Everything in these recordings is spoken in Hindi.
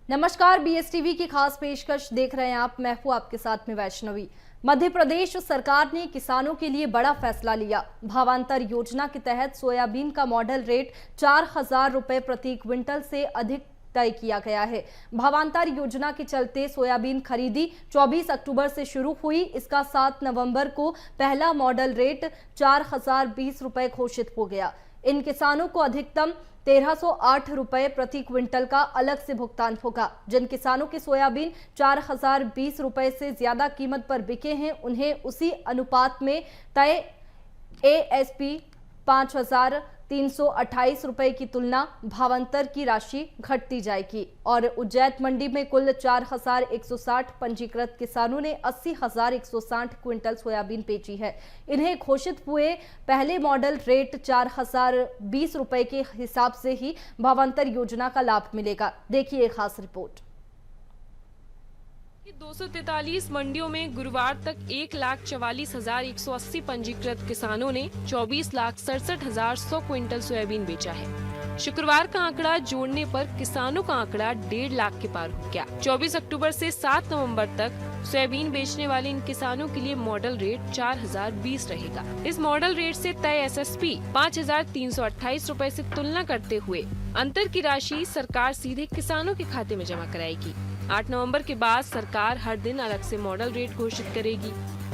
नमस्कार, बीएसटीवी की खास पेशकश देख रहे हैं आप। मैं हूं आपके साथ में वैष्णवी। मध्य प्रदेश सरकार ने किसानों के लिए बड़ा फैसला लिया। भावांतर योजना के तहत सोयाबीन का मॉडल रेट 4,000 रुपए प्रति क्विंटल से अधिक तय किया गया है। भावांतर योजना के चलते सोयाबीन खरीदी 24 अक्टूबर से शुरू हुई। इसका 7 नवंबर को पहला मॉडल रेट 4,020 रुपए घोषित हो गया। इन किसानों को अधिकतम 1,308 रुपए प्रति क्विंटल का अलग से भुगतान होगा। जिन किसानों की सोयाबीन 4,020 रुपए से ज्यादा कीमत पर बिके हैं, उन्हें उसी अनुपात में तय एएसपी 5,328 रुपए की तुलना भावांतर की राशि घटती जाएगी। और उज्जैन मंडी में कुल 4,160 पंजीकृत किसानों ने 80,160 क्विंटल सोयाबीन बेची है। इन्हें घोषित हुए पहले मॉडल रेट 4,020 रुपए के हिसाब से ही भावांतर योजना का लाभ मिलेगा। देखिए खास रिपोर्ट। 243 मंडियों में गुरुवार तक 1,44,180 पंजीकृत किसानों ने 24,67,100 क्विंटल सोयाबीन बेचा है। शुक्रवार का आंकड़ा जोड़ने पर किसानों का आंकड़ा 1.5 लाख के पार हो गया। 24 अक्टूबर से 7 नवंबर तक सोयाबीन बेचने वाले इन किसानों के लिए मॉडल रेट 4,020 रहेगा। इस मॉडल रेट से तय एसएसपी 5,328 रुपए से तुलना करते हुए अंतर की राशि सरकार सीधे किसानों के खाते में जमा कराएगी। 8 नवंबर के बाद सरकार हर दिन अलग से मॉडल रेट घोषित करेगी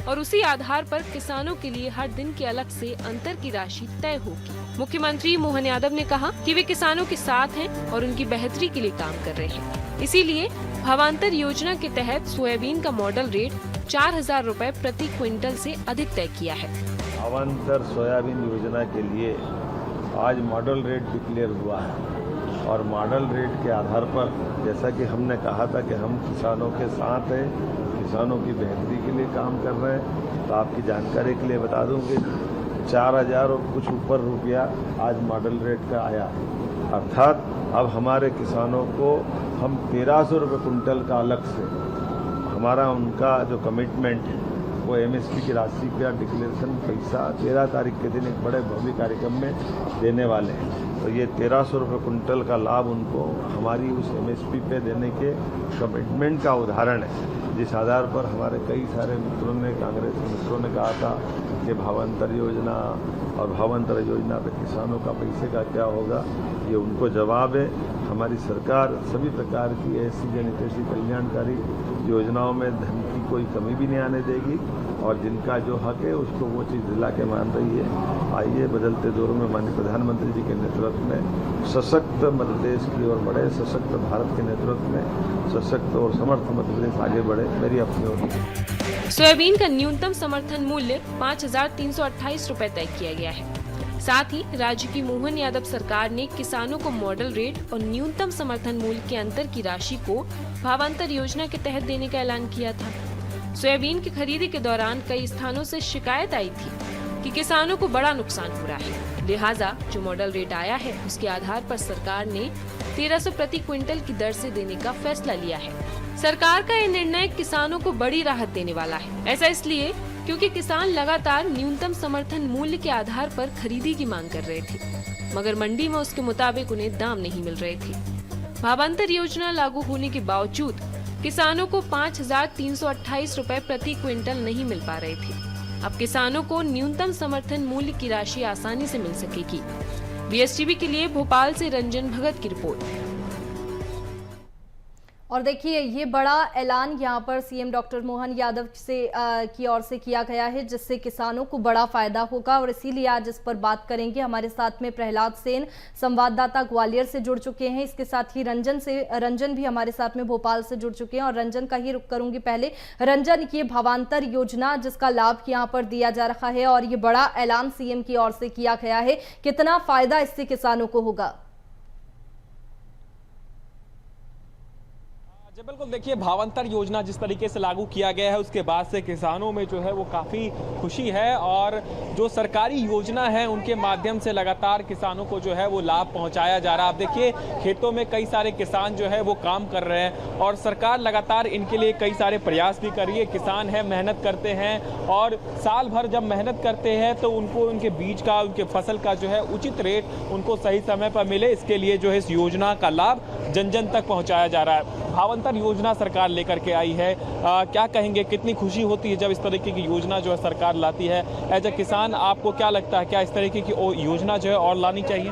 और उसी आधार पर किसानों के लिए हर दिन के अलग से अंतर की राशि तय होगी। मुख्यमंत्री मोहन यादव ने कहा कि वे किसानों के साथ हैं और उनकी बेहतरी के लिए काम कर रहे हैं। इसीलिए भावांतर योजना के तहत सोयाबीन का मॉडल रेट 4,000 रुपए प्रति क्विंटल से अधिक तय किया है। भावांतर सोयाबीन योजना के लिए आज मॉडल रेट डिक्लेयर हुआ है और मॉडल रेट के आधार पर, जैसा कि हमने कहा था कि हम किसानों के साथ हैं, किसानों की बेहतरी के लिए काम कर रहे हैं, तो आपकी जानकारी के लिए बता दूं कि 4,000 और कुछ ऊपर रुपया आज मॉडल रेट का आया। अर्थात अब हमारे किसानों को हम 1,300 रुपये कुंटल का अलग से, हमारा उनका जो कमिटमेंट है वो एमएसपी की राशि का डिक्लेरेशन पैसा 13 तारीख के दिन एक बड़े भव्य कार्यक्रम में देने वाले हैं। तो ये 1,300 रुपये कुंटल का लाभ उनको हमारी उस एमएसपी पे देने के कमिटमेंट का उदाहरण है, जिस आधार पर हमारे कई सारे मित्रों ने, कांग्रेस के मित्रों ने कहा था कि भावांतर योजना और भावांतर योजना पे किसानों का पैसे का क्या होगा। ये उनको जवाब है। हमारी सरकार सभी प्रकार की ऐसी जनहितैषी कल्याणकारी योजनाओं में धन की कोई कमी भी नहीं आने देगी और जिनका जो हक है उसको वो चीज़ दिला के मान रही है। आइए बदलते दौर में माननीय प्रधानमंत्री जी के नेतृत्व में सशक्त मध्य प्रदेश की ओर बढ़े, सशक्त भारत के नेतृत्व में सशक्त और समर्थ मध्य प्रदेश आगे बढ़े, मेरी अपनी ओर। सोयाबीन का न्यूनतम समर्थन मूल्य 5,328 रुपए तय किया गया है। साथ ही राज्य की मोहन यादव सरकार ने किसानों को मॉडल रेट और न्यूनतम समर्थन मूल्य के अंतर की राशि को भावांतर योजना के तहत देने का ऐलान किया था। सोयाबीन की खरीदी के दौरान कई स्थानों से शिकायत आई थी कि किसानों को बड़ा नुकसान हो रहा है, लिहाजा जो मॉडल रेट आया है उसके आधार पर सरकार ने 1,300 प्रति क्विंटल की दर से देने का फैसला लिया है। सरकार का यह निर्णय किसानों को बड़ी राहत देने वाला है। ऐसा इसलिए क्योंकि किसान लगातार न्यूनतम समर्थन मूल्य के आधार पर खरीदी की मांग कर रहे थे, मगर मंडी में उसके मुताबिक उन्हें दाम नहीं मिल रहे थे। भावांतर योजना लागू होने के बावजूद किसानों को 5,328 रुपए प्रति क्विंटल नहीं मिल पा रहे थे। अब किसानों को न्यूनतम समर्थन मूल्य की राशि आसानी से मिल सकेगी। बीएसटीवी के लिए भोपाल से रंजन भगत की रिपोर्ट। और देखिए, ये बड़ा ऐलान यहाँ पर सीएम डॉक्टर मोहन यादव से की ओर से किया गया है, जिससे किसानों को बड़ा फायदा होगा और इसीलिए आज इस पर बात करेंगे। हमारे साथ में प्रहलाद सेन, संवाददाता ग्वालियर से जुड़ चुके हैं। इसके साथ ही रंजन भी हमारे साथ में भोपाल से जुड़ चुके हैं और रंजन का ही रुख करूंगी। पहले रंजन, ये भावांतर योजना जिसका लाभ यहाँ पर दिया जा रहा है और ये बड़ा ऐलान सीएम की ओर से किया गया है, कितना फायदा इससे किसानों को होगा? जी बिल्कुल, देखिए भावांतर योजना जिस तरीके से लागू किया गया है उसके बाद से किसानों में जो है वो काफ़ी खुशी है और जो सरकारी योजना है उनके माध्यम से लगातार किसानों को जो है वो लाभ पहुंचाया जा रहा है। आप देखिए खेतों में कई सारे किसान जो है वो काम कर रहे हैं और सरकार लगातार इनके लिए कई सारे प्रयास भी कर रही है। किसान है, मेहनत करते हैं और साल भर जब मेहनत करते हैं तो उनको उनके बीज का, उनके फसल का जो है उचित रेट उनको सही समय पर मिले, इसके लिए जो है इस योजना का लाभ जन जन तक पहुँचाया जा रहा है। भावांतर योजना सरकार लेकर के आई है। क्या कहेंगे, कितनी खुशी होती है जब इस तरीके की योजना जो है सरकार लाती है? एज ए किसान आपको क्या लगता है, क्या इस तरीके की योजना जो है और लानी चाहिए?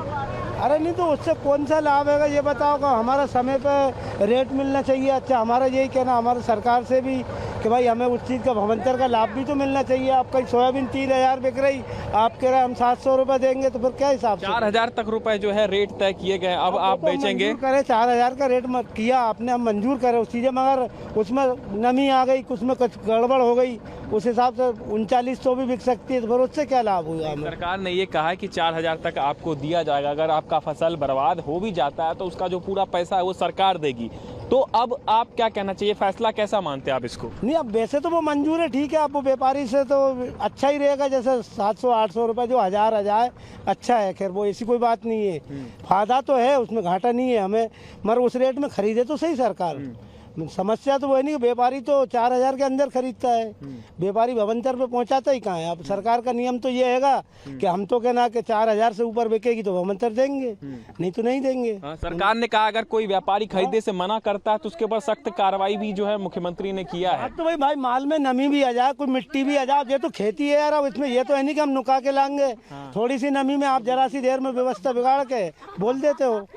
अरे नहीं तो उससे कौन सा लाभ है ये बताओ। कि हमारा समय पे रेट मिलना चाहिए। अच्छा, हमारा यही कहना हमारे सरकार से भी कि भाई हमें उस चीज़ का भावांतर का लाभ भी तो मिलना चाहिए। आप कहीं सोयाबीन 3,000 बिक रही, आप कह रहे हैं हम 700 रुपये देंगे, तो फिर क्या हिसाब से? 4,000 तक रुपए जो है रेट तय किए गए, अब आप बेचेंगे? करे 4,000 का रेट मत किया आपने, हम मंजूर करे उस चीज़ें, मगर उसमें नमी आ गई, उसमें कुछ गड़बड़ हो गई, उस हिसाब से 3900 भी बिक सकती है, तो फिर उससे क्या लाभ हुआ हमें? सरकार ने ये कहा है कि 4,000 तक आपको दिया जाएगा। अगर आपका फसल बर्बाद हो भी जाता है तो उसका जो पूरा पैसा है वो सरकार देगी। तो अब आप क्या कहना चाहिए, फैसला कैसा मानते हैं आप इसको? नहीं, अब वैसे तो वो मंजूर है, ठीक है। अब वो व्यापारी से तो अच्छा ही रहेगा, जैसे 700-800 रुपये जो हजार आ जाए अच्छा है। खैर वो ऐसी कोई बात नहीं है, फायदा तो है उसमें, घाटा नहीं है हमें, मगर उस रेट में खरीदे तो सही सरकार। समस्या तो वही नहीं, व्यापारी तो 4,000 के अंदर खरीदता है, व्यापारी भावांतर पे पहुंचाता ही कहाँ है। अब सरकार का नियम तो ये हैगा कि हम तो कहना कि 4,000 से ऊपर बिकेगी तो भावांतर देंगे, नहीं तो नहीं देंगे। सरकार ने कहा अगर कोई व्यापारी खरीदे से मना करता है तो उसके ऊपर सख्त कार्रवाई भी जो है मुख्यमंत्री ने किया है। अब तो भाई माल में नमी भी आ जाए, कोई मिट्टी भी आ जाए, ये तो खेती है यार। अब इसमें ये तो है नहीं कि हम नुका के लाएंगे। थोड़ी सी नमी में आप जरा सी देर में व्यवस्था बिगाड़ के बोल देते हो,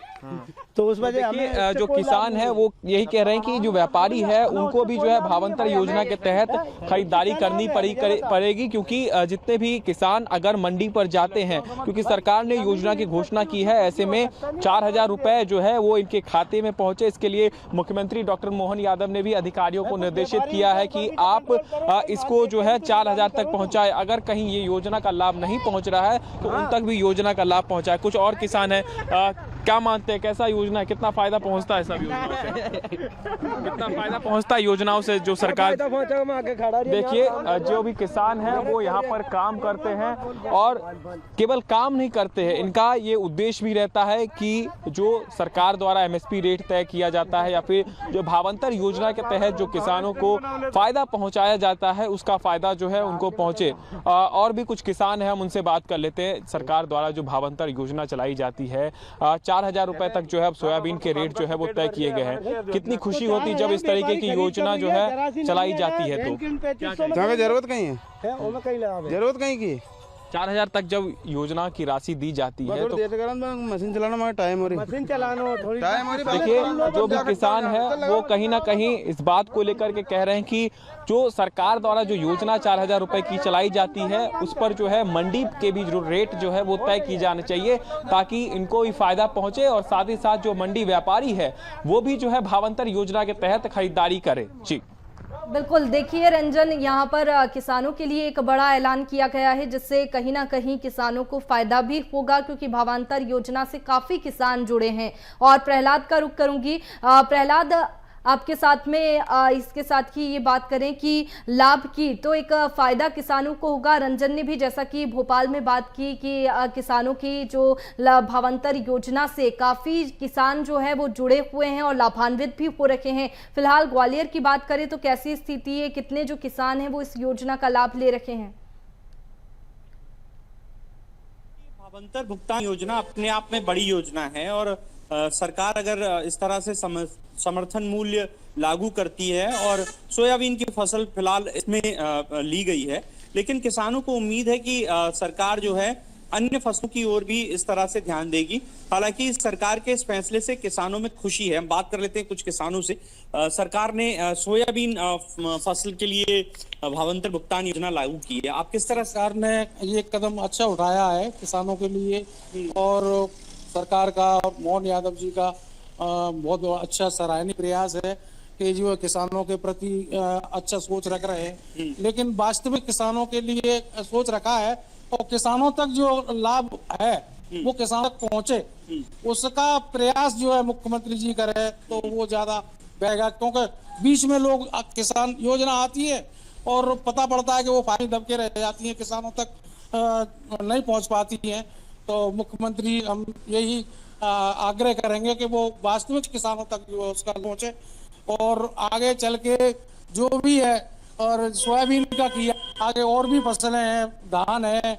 तो उस वजह देखिए जो किसान है वो यही कह रहे हैं कि जो व्यापारी है उनको भी जो है भावांतर योजना के तहत खरीदारी करनी पड़ेगी, क्योंकि जितने भी किसान अगर मंडी पर जाते हैं, क्योंकि सरकार ने योजना की घोषणा की है, ऐसे में 4,000 रुपए जो है वो इनके खाते में पहुंचे। इसके लिए मुख्यमंत्री डॉक्टर मोहन यादव ने भी अधिकारियों को निर्देशित किया है कि आप इसको जो है 4,000 तक पहुंचाए। अगर कहीं ये योजना का लाभ नहीं पहुंच रहा है तो उन तक भी योजना का लाभ पहुंचाए। कुछ और किसान है, क्या मानते हैं, कैसा योजना है, कितना फायदा पहुंचता है सब योजनाओं से? कितना फायदा पहुंचता है योजनाओं से जो सरकार? देखिए जो भी किसान हैं वो यहाँ पर काम करते हैं, और केवल काम नहीं करते हैं, इनका ये उद्देश्य भी रहता है कि जो सरकार द्वारा एमएसपी रेट तय किया जाता है या फिर जो भावांतर योजना के तहत जो किसानों को फायदा पहुंचाया जाता है उसका फायदा जो है उनको पहुंचे। और भी कुछ किसान हैं, हम उनसे बात कर लेते हैं। सरकार द्वारा जो भावांतर योजना चलाई जाती है, 4,000 रुपए तक जो है अब सोयाबीन के रेट जो है वो तय किए गए हैं। कितनी खुशी होती है जब इस तरीके की योजना जो है चलाई जाती है? तो जरूरत कहीं है, जरूरत कहीं की 4,000 तक जब योजना की राशि दी जाती है तो मशीन चलाना हमारा टाइम हो रही, मशीन चलाना थोड़ी टाइम हो रही। देखिए जो भी किसान है वो कहीं ना कहीं इस बात को लेकर के कह रहे हैं कि जो सरकार द्वारा जो योजना 4,000 रुपए की चलाई जाती है उस पर जो है मंडी के भी जो रेट जो है वो तय की जानी चाहिए, ताकि इनको भी फायदा पहुंचे और साथ ही साथ जो मंडी व्यापारी है वो भी जो है भावांतर योजना के तहत खरीदारी करे। जी बिल्कुल, देखिए रंजन, यहाँ पर किसानों के लिए एक बड़ा ऐलान किया गया है जिससे कहीं ना कहीं किसानों को फायदा भी होगा, क्योंकि भावांतर योजना से काफी किसान जुड़े हैं। और प्रहलाद का रुख करूंगी। प्रहलाद, आपके साथ में इसके साथ ही ये बात करें कि लाभ की तो एक फायदा किसानों को होगा। रंजन ने भी जैसा कि भोपाल में बात की कि किसानों की जो भावांतर योजना से काफ़ी किसान जो है वो जुड़े हुए हैं और लाभान्वित भी हो रखे हैं। फिलहाल ग्वालियर की बात करें तो कैसी स्थिति है, कितने जो किसान हैं वो इस योजना का लाभ ले रखे हैं? भावांतर भुगतान योजना अपने आप में बड़ी योजना है, और सरकार अगर इस तरह से समर्थन मूल्य लागू करती है, और सोयाबीन की फसल फिलहाल इसमें ली गई है, लेकिन किसानों को उम्मीद है कि सरकार जो है अन्य फसलों की ओर भी इस तरह से ध्यान देगी। हालांकि सरकार के इस फैसले से किसानों में खुशी है। हम बात कर लेते हैं कुछ किसानों से। सरकार ने सोयाबीन फसल के लिए भावांतर भुगतान योजना लागू की है, आप किस तरह? सरकार ने ये कदम अच्छा उठाया है किसानों के लिए, और सरकार का मोहन यादव जी का बहुत अच्छा सराहनीय प्रयास है कि जो किसानों के प्रति अच्छा सोच रख रहे हैं। लेकिन वास्तविक किसानों के लिए सोच रखा है, और किसानों तक जो लाभ है वो किसानों तक पहुंचे, उसका प्रयास जो है मुख्यमंत्री जी करे तो वो ज्यादा रहेगा। क्योंकि बीच में लोग किसान योजना आती है और पता पड़ता है कि वो पानी दबके रह जाती है, किसानों तक नहीं पहुंच पाती है। तो मुख्यमंत्री हम यही आग्रह करेंगे कि वो वास्तविक किसानों तक जो उसका पहुंचे, और आगे चल के जो भी है, और सोयाबीन का किया, आगे और भी फसलें हैं, धान है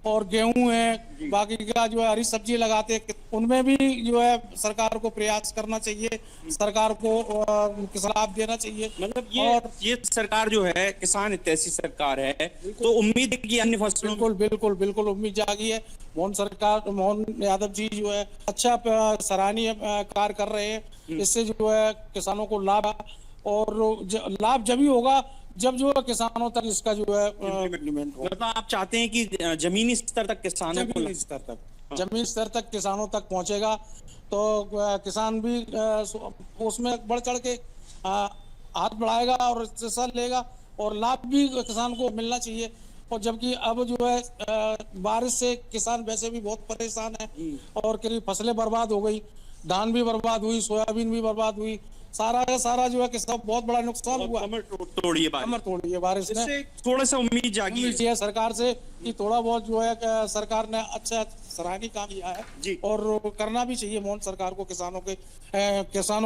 और गेहूं है, बाकी का जो है हरी सब्जी लगाते हैं, उनमें भी जो है सरकार को प्रयास करना चाहिए, सरकार को किसान लाभ देना चाहिए। मतलब ये सरकार जो है किसान हितैषी सरकार है, तो उम्मीद है कि अन्य फसलों बिल्कुल उम्मीद जागी है। मोहन यादव जी जो है अच्छा सराहनीय कार्य कर रहे हैं। इससे जो है किसानों को लाभ, और लाभ जब ही होगा जब जो है किसानों तक इसका जो है इम्प्लीमेंट हो। मतलब आप चाहते हैं कि जमीनी स्तर तक किसानों को, जमीन स्तर तक किसानों तक पहुंचेगा तो किसान भी उसमें बढ़ चढ़ के हाथ बढ़ाएगा और हिस्सा लेगा, और लाभ भी किसान को मिलना चाहिए। और जबकि अब जो है बारिश से किसान वैसे भी बहुत परेशान है, और करीब फसलें बर्बाद हो गई, धान भी बर्बाद हुई, सोयाबीन भी बर्बाद हुई, सारा का सारा जो है किसान बहुत बड़ा नुकसान हुआ। कमर तोड़ी है बारिश ने। थोड़ा सा उम्मीद जागी है सरकार से कि थोड़ा बहुत जो है सरकार ने अच्छा सराहनीय काम किया है जी, और करना भी चाहिए। मोहन सरकार को किसानों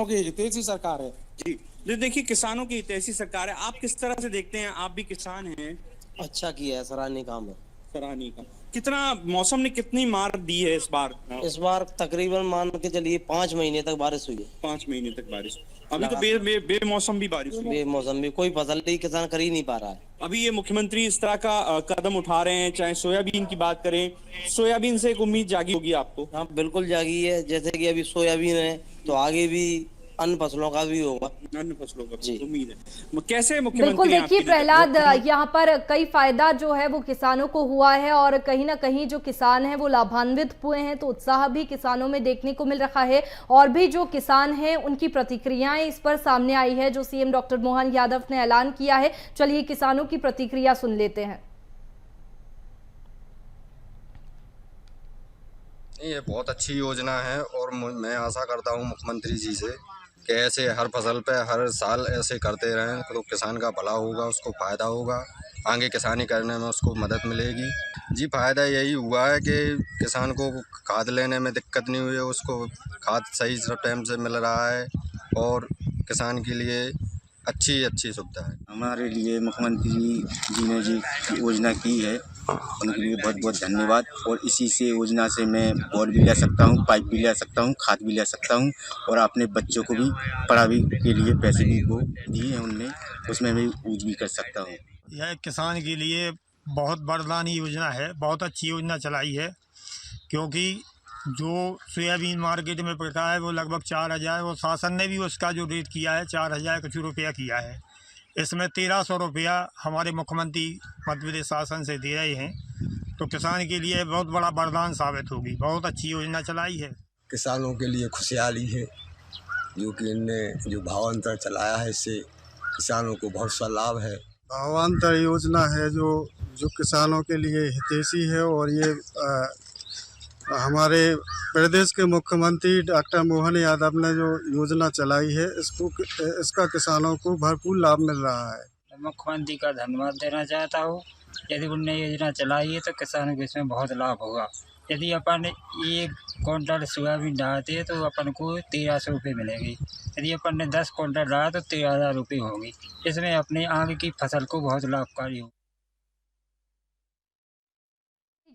की हितैषी सरकार है जी। देखिए किसानों की हितैषी सरकार है, आप किस तरह से देखते हैं? आप भी किसान हैं। अच्छा किया है, सराहनीय काम है। सराहनीय काम। कितना मौसम ने कितनी मार दी है इस बार? इस बार तकरीबन मान के चलिए 5 महीने तक बारिश हुई है। 5 महीने तक बारिश। अभी तो बेमौसम भी बारिश हुई। बेमौसम भी कोई फसल नहीं किसान कर ही नहीं पा रहा है। अभी ये मुख्यमंत्री इस तरह का कदम उठा रहे हैं, चाहे सोयाबीन की बात करें, सोयाबीन से एक उम्मीद जागी होगी आपको? हाँ बिल्कुल जागी है। जैसे कि अभी सोयाबीन है तो आगे भी अन्य फसलों का भी होगा। अन्य फसलों का भी उम्मीद है। कैसे बिल्कुल मुख्यमंत्री? देखिए प्रहलाद, यहाँ पर कई फायदा जो है वो किसानों को हुआ है, और कहीं ना कहीं जो किसान हैं वो लाभान्वित हुए हैं, तो उत्साह भी किसानों में देखने को मिल रहा है। और भी जो किसान हैं उनकी प्रतिक्रियाएं इस पर सामने आई है, जो सीएम डॉक्टर मोहन यादव ने ऐलान किया है। चलिए किसानों की प्रतिक्रिया सुन लेते हैं। ये बहुत अच्छी योजना है, और मैं आशा करता हूँ मुख्यमंत्री जी से कि ऐसे हर फसल पे हर साल ऐसे करते रहें तो किसान का भला होगा, उसको फ़ायदा होगा, आगे किसानी करने में उसको मदद मिलेगी। जी फ़ायदा यही हुआ है कि किसान को खाद लेने में दिक्कत नहीं हुई है, उसको खाद सही टाइम से मिल रहा है, और किसान के लिए अच्छी सुविधा है। हमारे लिए मुख्यमंत्री जी ने जी योजना की है, उनके लिए बहुत बहुत धन्यवाद। और इसी से योजना से मैं बोर भी ले सकता हूँ, पाइप भी ले सकता हूँ, खाद भी ले सकता हूँ, और अपने बच्चों को भी पढ़ाई के लिए पैसे भी वो दिए हैं उनने, उसमें मैं यूज भी कर सकता हूँ। यह किसान के लिए बहुत वरदानी योजना है, बहुत अच्छी योजना चलाई है, क्योंकि जो सोयाबीन मार्केट में बिका है वो लगभग 4,000, वो शासन ने भी उसका जो रेट किया है 4,000 कुछ रुपया किया है। इसमें 1,300 रुपया हमारे मुख्यमंत्री मध्य प्रदेश शासन से दे रहे हैं, तो किसान के लिए बहुत बड़ा वरदान साबित होगी। बहुत अच्छी योजना चलाई है। किसानों के लिए खुशहाली है, जो कि इनने जो भावांतर चलाया है, इससे किसानों को बहुत सा लाभ है। भावांतर योजना है जो किसानों के लिए हितैषी है, और ये हमारे प्रदेश के मुख्यमंत्री डॉक्टर मोहन यादव ने जो योजना चलाई है, इसका किसानों को भरपूर लाभ मिल रहा है। मुख्यमंत्री का धन्यवाद देना चाहता हूँ। यदि उनने योजना चलाई है तो किसानों को इसमें बहुत लाभ होगा। यदि अपन 1 क्विंटल सोयाबीन डालते हैं तो अपन को 1,300 रुपये मिलेंगे। यदि अपन ने 10 क्विंटल डाला तो 13,000 रुपये होंगे। इसमें अपने आगे की फसल को बहुत लाभकारी होगा।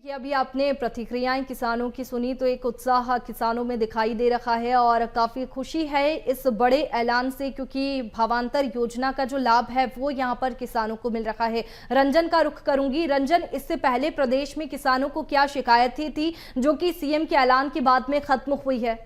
ये अभी आपने प्रतिक्रियाएं किसानों की सुनी, तो एक उत्साह किसानों में दिखाई दे रहा है, और काफ़ी खुशी है इस बड़े ऐलान से, क्योंकि भावांतर योजना का जो लाभ है वो यहाँ पर किसानों को मिल रहा है। रंजन का रुख करूंगी। रंजन, इससे पहले प्रदेश में किसानों को क्या शिकायतें थी जो कि सीएम के ऐलान के बाद में खत्म हुई है?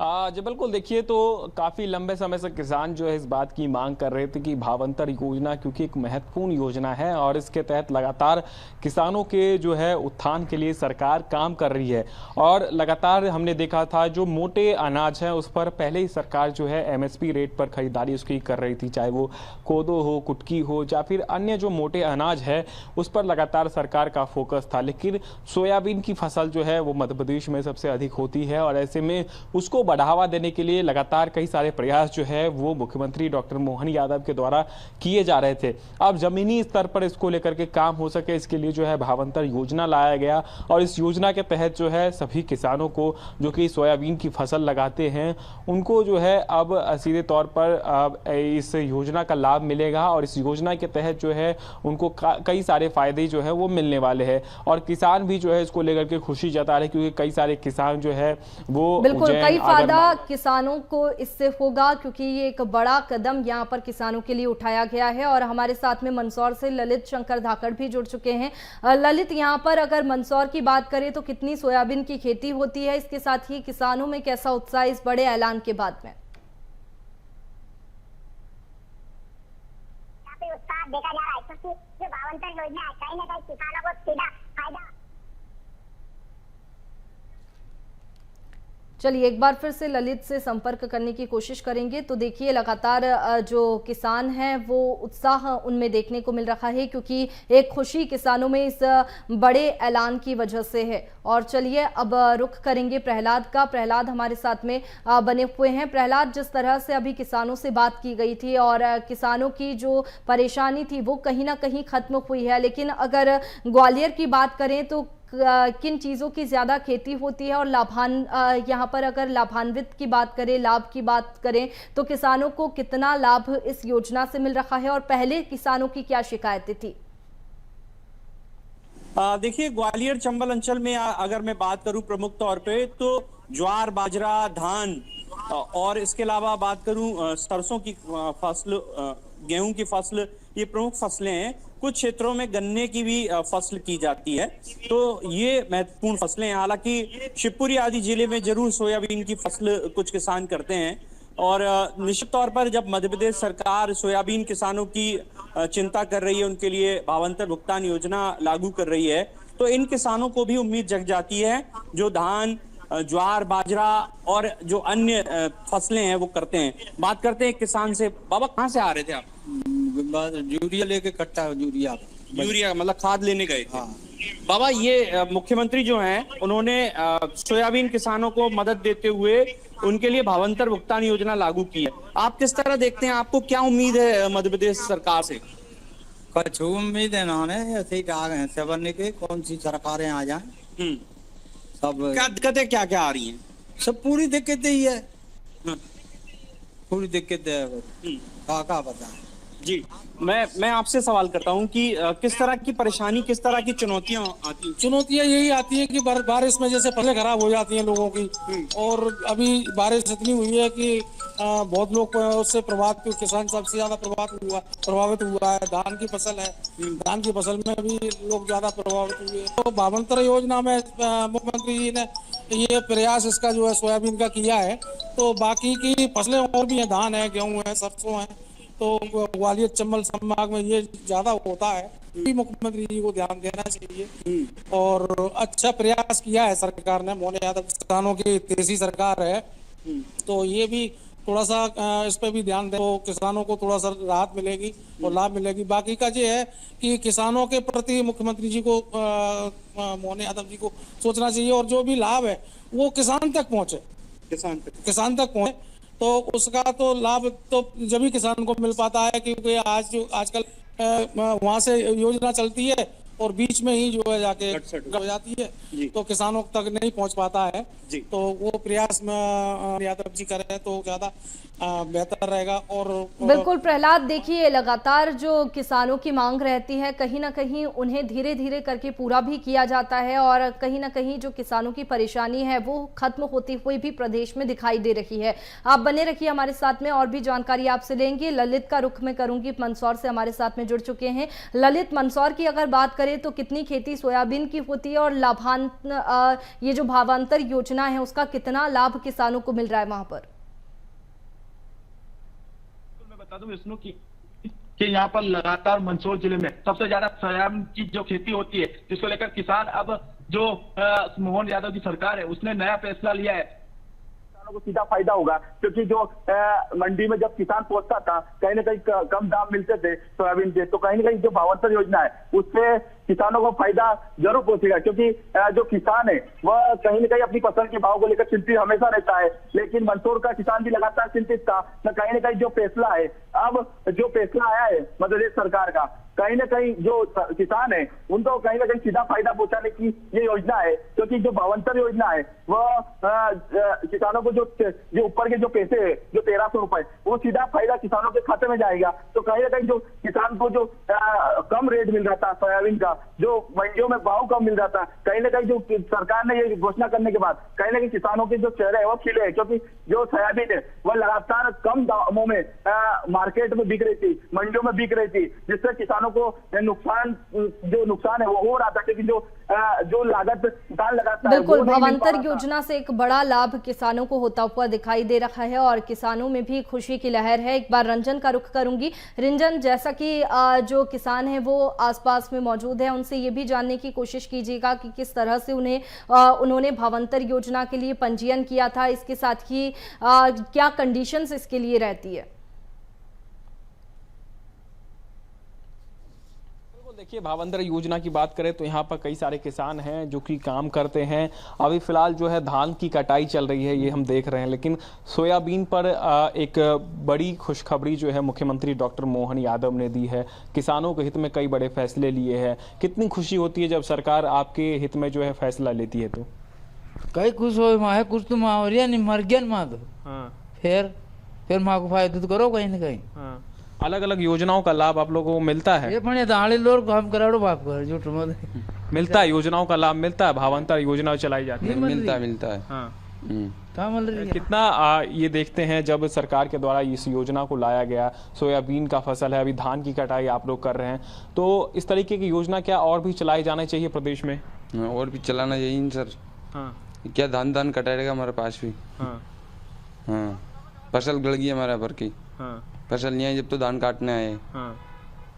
जी बिल्कुल, देखिए तो काफ़ी लंबे समय से किसान जो है इस बात की मांग कर रहे थे कि भावांतर योजना क्योंकि एक महत्वपूर्ण योजना है और इसके तहत लगातार किसानों के जो है उत्थान के लिए सरकार काम कर रही है। और लगातार हमने देखा था जो मोटे अनाज है उस पर पहले ही सरकार जो है MSP रेट पर खरीदारी उसकी कर रही थी, चाहे वो कोदो हो, कुटकी हो या फिर अन्य जो मोटे अनाज है उस पर लगातार सरकार का फोकस था। लेकिन सोयाबीन की फसल जो है वो मध्य प्रदेश में सबसे अधिक होती है और ऐसे में उसको बढ़ावा देने के लिए लगातार कई सारे प्रयास जो है वो मुख्यमंत्री डॉक्टर मोहन यादव के द्वारा किए जा रहे थे। अब जमीनी स्तर पर इसको लेकर के काम हो सके, इसके लिए जो है भावांतर योजना लाया गया और इस योजना के तहत जो है सभी किसानों को जो कि सोयाबीन की फसल लगाते हैं उनको जो है अब सीधे तौर पर इस योजना का लाभ मिलेगा और इस योजना के तहत जो है उनको कई सारे फायदे जो है वो मिलने वाले हैं और किसान भी जो है इसको लेकर के खुशी जता रहे हैं क्योंकि कई सारे किसान जो है वो बिल्कुल कई फायदा किसानों को इससे होगा क्योंकि ये एक बड़ा कदम यहाँ पर किसानों के लिए उठाया गया है। और हमारे साथ में मंदसौर से ललित शंकर धाकड़ भी जुड़ चुके हैं। ललित, यहाँ पर अगर मंदसौर की बात करें तो कितनी सोयाबीन की खेती होती है, इसके साथ ही किसानों में कैसा उत्साह इस बड़े ऐलान के बाद में? उत्साह देखा जा रहा है क्योंकि जो भावांतर योजना है कहीं ना कहीं किसानों को सीधा फायदा। चलिए एक बार फिर से ललित से संपर्क करने की कोशिश करेंगे। तो देखिए लगातार जो किसान हैं वो उत्साह उनमें देखने को मिल रहा है क्योंकि एक खुशी किसानों में इस बड़े ऐलान की वजह से है। और चलिए अब रुख करेंगे प्रहलाद का। प्रहलाद हमारे साथ में बने हुए हैं। प्रहलाद, जिस तरह से अभी किसानों से बात की गई थी और किसानों की जो परेशानी थी वो कहीं ना कहीं खत्म हुई है, लेकिन अगर ग्वालियर की बात करें तो किन चीज़ों की ज़्यादा खेती होती है और यहाँ पर अगर लाभान्वित की बात करें, लाभ की बात करें तो किसानों को कितना लाभ इस योजना से मिल रहा है और पहले किसानों की क्या शिकायतें थी? देखिए, ग्वालियर चंबल अंचल में अगर मैं बात करूं प्रमुख तौर पे तो ज्वार, बाजरा, धान और इसके अलावा बात करूं सरसों की फसल, गेहूं की फसल, ये प्रमुख फसलें हैं। कुछ क्षेत्रों में गन्ने की भी फसल की जाती है, तो ये महत्वपूर्ण फसलें हैं। हालांकि शिवपुरी आदि जिले में जरूर सोयाबीन की फसल कुछ किसान करते हैं और निश्चित तौर पर जब मध्य प्रदेश सरकार सोयाबीन किसानों की चिंता कर रही है, उनके लिए भावांतर भुगतान योजना लागू कर रही है, तो इन किसानों को भी उम्मीद जग जाती है जो धान, ज्वार, बाजरा और जो अन्य फसलें हैं वो करते हैं। बात करते हैं किसान से। बाबा, कहाँ से आ रहे थे आप? यूरिया लेके कट्टा यूरिया मतलब खाद लेने गए। हाँ। बाबा, ये मुख्यमंत्री जो हैं उन्होंने सोयाबीन किसानों को मदद देते हुए उनके लिए भावांतर भुगतान योजना लागू की है। आप किस तरह देखते हैं, आपको क्या उम्मीद है मध्य प्रदेश सरकार से? कुछ उम्मीद है ना, ऐसे ही आ गए से बनने के, कौन सी सरकारें आ जाए। सब क्या दिक्कतें क्या क्या आ रही हैं? सब पूरी दिक्कतें ही है, पूरी दिक्कतें है, क्या पता है जी। मैं आपसे सवाल करता हूं कि किस तरह की परेशानी, किस तरह की चुनौतियां आती हैं? चुनौतियां यही आती है कि बारिश में जैसे फसलें खराब हो जाती हैं लोगों की, और अभी बारिश इतनी हुई है कि बहुत लोग उससे प्रभावित, किसान सबसे ज्यादा प्रभावित हुआ है। धान की फसल है, धान की फसल में भी लोग ज्यादा प्रभावित हुए। तो भावांतर योजना में मुख्यमंत्री जी ने ये प्रयास इसका जो है सोयाबीन का किया है, तो बाकी की फसलें और भी हैं, धान है, गेहूं है, सरसों है, तो ग्वालियर चंबल संभाग में ये ज्यादा होता है। मुख्यमंत्री जी को ध्यान देना चाहिए और अच्छा प्रयास किया है सरकार ने। मोहन यादव किसानों की तेजी सरकार है, तो ये भी थोड़ा सा इस पे भी ध्यान दे तो किसानों को थोड़ा सा राहत मिलेगी और लाभ मिलेगी। बाकी का ये है कि किसानों के प्रति मुख्यमंत्री जी को, मोहन यादव जी को सोचना चाहिए और जो भी लाभ है वो किसान तक पहुंचे, किसान तक पहुंचे, तो उसका तो लाभ तो जब ही किसान को मिल पाता है, क्योंकि आजकल वहाँ से योजना चलती है और बीच में ही जो है जाके हो जाती है, तो किसानों तक नहीं पहुँच पाता है। तो वो प्रयास में यादव जी करें तो ज्यादा बेहतर रहेगा। और बिल्कुल प्रहलाद, देखिए लगातार जो किसानों की मांग रहती है कहीं ना कहीं उन्हें धीरे धीरे करके पूरा भी किया जाता है और कहीं ना कहीं जो किसानों की परेशानी है वो खत्म होती हुई भी प्रदेश में दिखाई दे रही है। आप बने रखिए हमारे साथ में, और भी जानकारी आपसे लेंगे। ललित का रुख में करूंगी, मंदसौर से हमारे साथ में जुड़ चुके हैं। ललित, मंदसौर की अगर बात करें तो कितनी खेती सोयाबीन की होती है और ये जो भावांतर योजना है उसका कितना लाभ किसानों को मिल रहा है वहां पर? बता दूं विष्णु कि यहाँ पर लगातार मंदसौर जिले में सबसे ज्यादा सोयाबीन की जो खेती होती है, जिसको लेकर किसान अब जो मोहन यादव की सरकार है उसने नया फैसला लिया है, किसानों को सीधा फायदा होगा। क्योंकि जो मंडी में जब किसान पहुंचता था कहीं ना कहीं कम दाम मिलते थे सोयाबीन के, तो कहीं ना कहीं जो भावांतर योजना है उससे किसानों को फायदा जरूर पहुंचेगा, क्योंकि जो किसान है वह कहीं न कहीं अपनी फसल के भाव को लेकर चिंतित हमेशा रहता है। लेकिन मंदसौर का किसान भी लगातार चिंतित था। न कहीं जो फैसला है, अब जो फैसला आया है मध्य प्रदेश सरकार का, कहीं न कहीं जो किसान है उनको कहीं न कहीं सीधा फायदा पहुंचाने की ये योजना है। क्योंकि जो भावांतर योजना है वह किसानों को जो ऊपर के जो पैसे है, जो 1300 रुपए, वो सीधा फायदा किसानों के खाते में जाएगा। तो कहीं न कहीं जो किसान को जो कम रेट मिल रहा था सोयाबीन का, जो मंडियों में भाव कम मिल रहा था, कहीं न कहीं जो सरकार ने ये घोषणा करने के बाद कहीं न कहीं किसानों के जो चेहरे है वो खिले हैं। क्योंकि जो सोयाबीन है वह लगातार कम दामों में मार्केट में बिक रही थी, मंडियों में बिक रही थी, जिससे किसानों को नुकसान है वो हो रहा था। क्योंकि जो लागत किसान लगाता है, बिल्कुल, भावांतर योजना से एक बड़ा लाभ किसानों को होता हुआ दिखाई दे रहा है और किसानों में भी खुशी की लहर है। एक बार रंजन का रुख करूंगी। रंजन, जैसा कि जो किसान है वो आसपास में मौजूद है, उनसे ये भी जानने की कोशिश कीजिएगा कि किस तरह से उन्होंने भावांतर योजना के लिए पंजीयन किया था, इसके साथ ही क्या कंडीशंस इसके लिए रहती है। देखिए, भावांतर योजना की बात करें तो यहाँ पर कई सारे किसान हैं जो कि काम करते हैं। अभी फिलहाल जो है धान की कटाई चल रही है, ये हम देख रहे हैं, लेकिन सोयाबीन पर एक बड़ी खुशखबरी जो है मुख्यमंत्री डॉक्टर मोहन यादव ने दी है। किसानों के हित में कई बड़े फैसले लिए हैं। कितनी खुशी होती है जब सरकार आपके हित में जो है फैसला लेती है? तो कई खुश हो माँ कुछ तो मावरिया नहीं मर गया माँ तो फिर माँ को फायदा तो करो कहीं ना कहीं। अलग अलग योजनाओं का लाभ आप लोगों को मिलता है? ये दाढ़ी लोग काम कराड़ो बाप कर झूठ मत मिलता है, योजनाओं का लाभ मिलता है, भावांतर योजना चलाई जाती है? मिलता है। कितना ये देखते हैं जब सरकार के द्वारा इस योजना को लाया गया, सोयाबीन का फसल है, अभी धान की कटाई आप लोग कर रहे हैं, तो इस तरीके की योजना क्या और भी चलाई जाना चाहिए प्रदेश में? और भी चलाना चाहिए सर। क्या धान कटाएगा हमारे पास भी। फसल गड़ गई हमारे भर की, फसल नहीं आई जब तो धान काटने आए।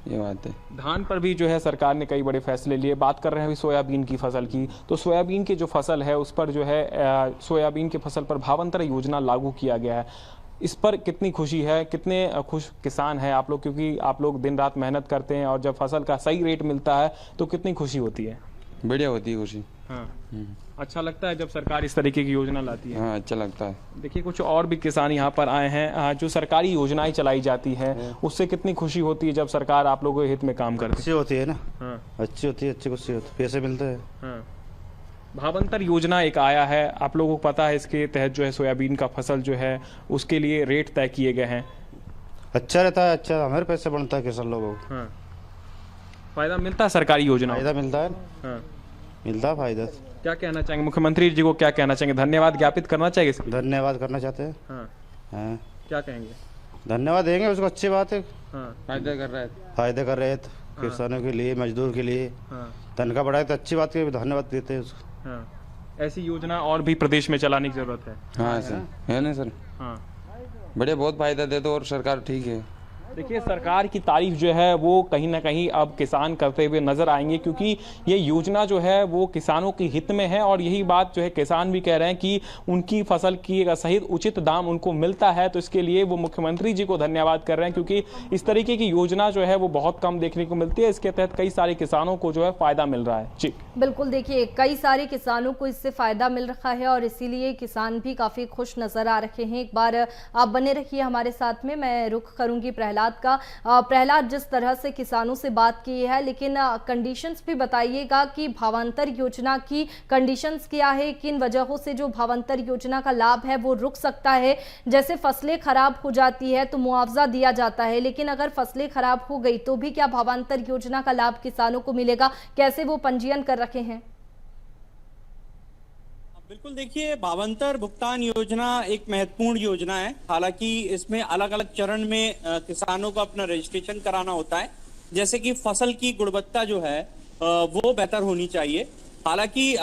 ये बात है। धान पर भी जो है सरकार ने कई बड़े फैसले लिए। बात कर रहे हैं अभी सोयाबीन की फसल की, तो सोयाबीन की जो फसल है उस पर जो है सोयाबीन की फसल पर भावांतर योजना लागू किया गया है। इस पर कितनी खुशी है, कितने खुश किसान हैं आप लोग? क्योंकि आप लोग दिन रात मेहनत करते हैं और जब फसल का सही रेट मिलता है तो कितनी खुशी होती है? बढ़िया होती है खुशी। अच्छा लगता है जब सरकार इस तरीके की योजना लाती है? हाँ, अच्छा लगता है। देखिए, कुछ और भी किसान यहाँ पर आए हैं। जो सरकारी योजनाएं चलाई जाती हैं उससे कितनी खुशी होती है जब सरकार आप लोगों के हित में काम करती है? अच्छी होती है ना। अच्छी होती है, अच्छी खुशी होती है, पैसे मिलते हैं। भावांतर योजना एक आया है, आप लोगों को पता है, इसके तहत जो है सोयाबीन का फसल जो है उसके लिए रेट तय किए गए हैं। अच्छा रहता है, अच्छा हमारे पैसे बनता है किसान लोगों को। फायदा मिलता है सरकारी योजना? फायदा मिलता है, मिलता है फायदा। क्या कहना चाहेंगे मुख्यमंत्री जी को, क्या कहना चाहेंगे? धन्यवाद ज्ञापित करना चाहिए इसके? धन्यवाद करना चाहते हैं। क्या कहेंगे? धन्यवाद देंगे उसको, अच्छी बात है। फायदा कर रहे हैं किसानों के लिए, मजदूर के लिए तनख्वाह बढ़ाए तो अच्छी बात है, धन्यवाद देते हैं उसको। ऐसी योजना और भी प्रदेश में चलाने की जरूरत है। हाँ सर, है ना सर। बढ़िया, बहुत फायदा दे दो और सरकार ठीक है। देखिए, सरकार की तारीफ जो है वो कहीं ना कहीं अब किसान करते हुए नजर आएंगे, क्योंकि ये योजना जो है वो किसानों के हित में है और यही बात जो है किसान भी कह रहे हैं कि उनकी फसल की सही उचित दाम उनको मिलता है। तो इसके लिए वो मुख्यमंत्री जी को धन्यवाद कर रहे हैं, क्योंकि इस तरीके की योजना जो है वो बहुत कम देखने को मिलती है। इसके तहत कई सारे किसानों को जो है फायदा मिल रहा है। जी बिल्कुल, देखिए कई सारे किसानों को इससे फायदा मिल रहा है और इसीलिए किसान भी काफी खुश नजर आ रहे हैं। एक बार आप बने रहिए हमारे साथ में, मैं रुख करूंगी प्रहलाद का। प्रहलाद, जिस तरह से किसानों से बात की है, लेकिन कंडीशंस भी बताइएगा कि भावांतर योजना की कंडीशंस क्या है, किन वजहों से जो भावांतर योजना का लाभ है वो रुक सकता है। जैसे फसलें खराब हो जाती है तो मुआवजा दिया जाता है, लेकिन अगर फसलें खराब हो गई तो भी क्या भावांतर योजना का लाभ किसानों को मिलेगा? कैसे वो पंजीयन कर रखे हैं? बिल्कुल, देखिए, भावांतर भुगतान योजना एक महत्वपूर्ण योजना है। हालांकि इसमें अलग अलग चरण में किसानों को अपना रजिस्ट्रेशन कराना होता है। जैसे कि फसल की गुणवत्ता जो है वो बेहतर होनी चाहिए। हालांकि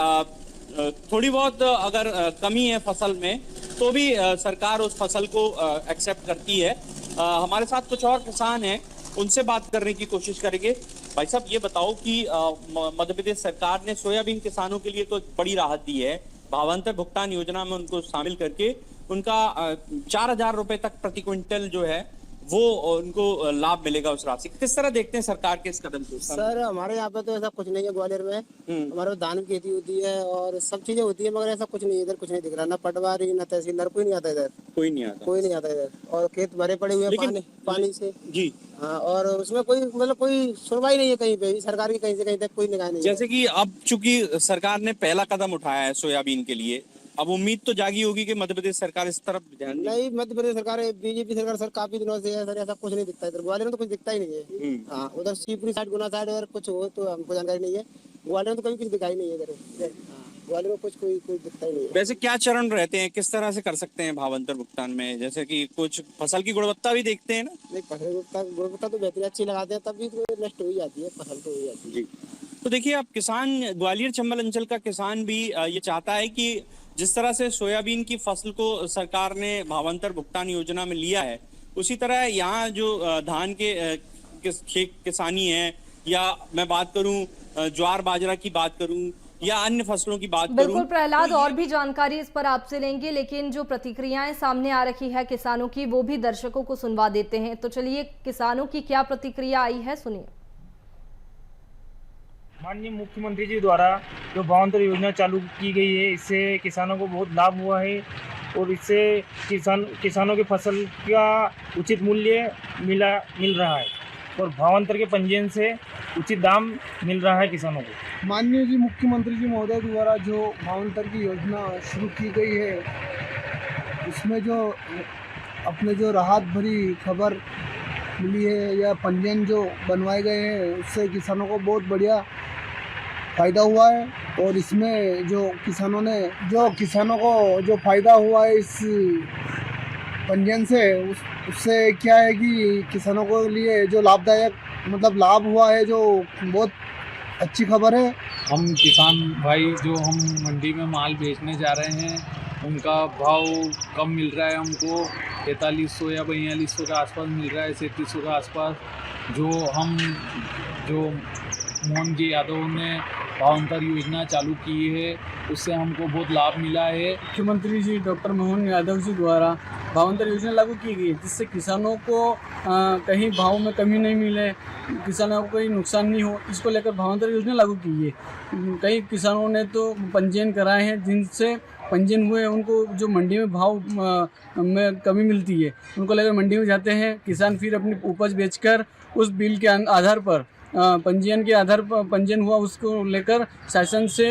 थोड़ी बहुत अगर कमी है फसल में तो भी सरकार उस फसल को एक्सेप्ट करती है। हमारे साथ कुछ और किसान हैं, उनसे बात करने की कोशिश करेंगे। भाई साहब, ये बताओ कि मध्य प्रदेश सरकार ने सोयाबीन किसानों के लिए तो बड़ी राहत दी है, भावांतर भुगतान योजना में उनको शामिल करके उनका 4000 रुपए तक प्रति क्विंटल जो है वो उनको लाभ मिलेगा उस राशि। किस तरह देखते हैं सरकार के इस कदम को? सर हमारे यहाँ पे तो ऐसा कुछ नहीं है। ग्वालियर में हमारे धान की खेती होती है और सब चीजें होती है, मगर ऐसा कुछ नहीं, इधर कुछ नहीं दिख रहा, ना पटवारी ना तहसीलदार, कोई नहीं आता इधर, कोई नहीं आता इधर। और खेत भरे पड़े हुए हैं पानी से जी। हाँ, और उसमें कोई मतलब कोई सुनवाई नहीं है कहीं पे, सरकार की कहीं से कहीं तक कोई निगाह नहीं है। जैसे कि अब चूंकि सरकार ने पहला कदम उठाया है सोयाबीन के लिए, अब उम्मीद तो जागी होगी कि मध्य प्रदेश सरकार इस तरफ ध्यान नहीं, मध्य प्रदेश सरकार, बीजेपी सरकार सर काफी दिनों से है सर, ऐसा कुछ नहीं दिखता इधर। ग्वालियर में तो कुछ दिखता ही नहीं है। हाँ, उधर शिवपुरी साइड, गुना साइड अगर कुछ हो तो हमको जानकारी नहीं है। ग्वालियर में तो कभी कुछ दिखाई नहीं है इधर। ग्वालियर में कुछ कोई दिखता ही नहीं है। वैसे क्या चरण रहते हैं, किस तरह से कर सकते हैं भावांतर भुगतान में? जैसे कि कुछ फसल की गुणवत्ता भी देखते हैं ना? नहीं, फसल गुणवत्ता तो बेहतरीन अच्छी लगाते हैं, तभी तो नष्ट हो जाती है फसल, तो हो जाती है जी। तो देखिए, अब किसान, ग्वालियर चंबल अंचल का किसान भी ये चाहता है कि जिस तरह से सोयाबीन की फसल को सरकार ने भावांतर भुगतान योजना में लिया है, उसी तरह यहाँ जो धान के किसानी है, या मैं बात करूं ज्वार बाजरा की बात करूं या अन्य फसलों की बात करूं। बिल्कुल प्रहलाद, और भी जानकारी इस पर आपसे लेंगे, लेकिन जो प्रतिक्रियाएं सामने आ रही है किसानों की, वो भी दर्शकों को सुनवा देते हैं। तो चलिए, किसानों की क्या प्रतिक्रिया आई है, सुनिए। माननीय मुख्यमंत्री जी द्वारा जो भावांतर योजना चालू की गई है, इससे किसानों को बहुत लाभ हुआ है और इससे किसानों की फसल का उचित मूल्य मिल रहा है और भावांतर के पंजीयन से उचित दाम मिल रहा है किसानों को। माननीय जी मुख्यमंत्री जी महोदय द्वारा जो भावांतर की योजना शुरू की गई है, उसमें जो अपने जो राहत भरी खबर मिली है या पंजीयन जो बनवाए गए हैं, उससे किसानों को बहुत बढ़िया फ़ायदा हुआ है। और इसमें जो किसानों को जो फ़ायदा हुआ है इस पंजीयन से, उससे क्या है कि किसानों को लिए जो लाभदायक मतलब लाभ हुआ है, जो बहुत अच्छी खबर है। हम किसान भाई जो हम मंडी में माल बेचने जा रहे हैं, उनका भाव कम मिल रहा है हमको, 4300 या 4200 के आसपास मिल रहा है, 3700 के आसपास। जो मोहन जी यादव ने भावांतर योजना चालू की है, उससे हमको बहुत लाभ मिला है। मुख्यमंत्री जी डॉक्टर मोहन यादव जी द्वारा भावांतर योजना लागू की गई है, जिससे किसानों को कहीं भाव में कमी नहीं मिले, किसानों को कोई नुकसान नहीं हो, इसको लेकर भावांतर योजना लागू की है। कई किसानों ने तो पंजीयन कराए हैं, जिनसे पंजीयन हुए उनको जो मंडी में भाव में कमी मिलती है, उनको लेकर मंडी में जाते हैं किसान, फिर अपनी उपज बेचकर उस बिल के आधार पर पंजीयन के आधार पर पंजीयन हुआ उसको लेकर शासन से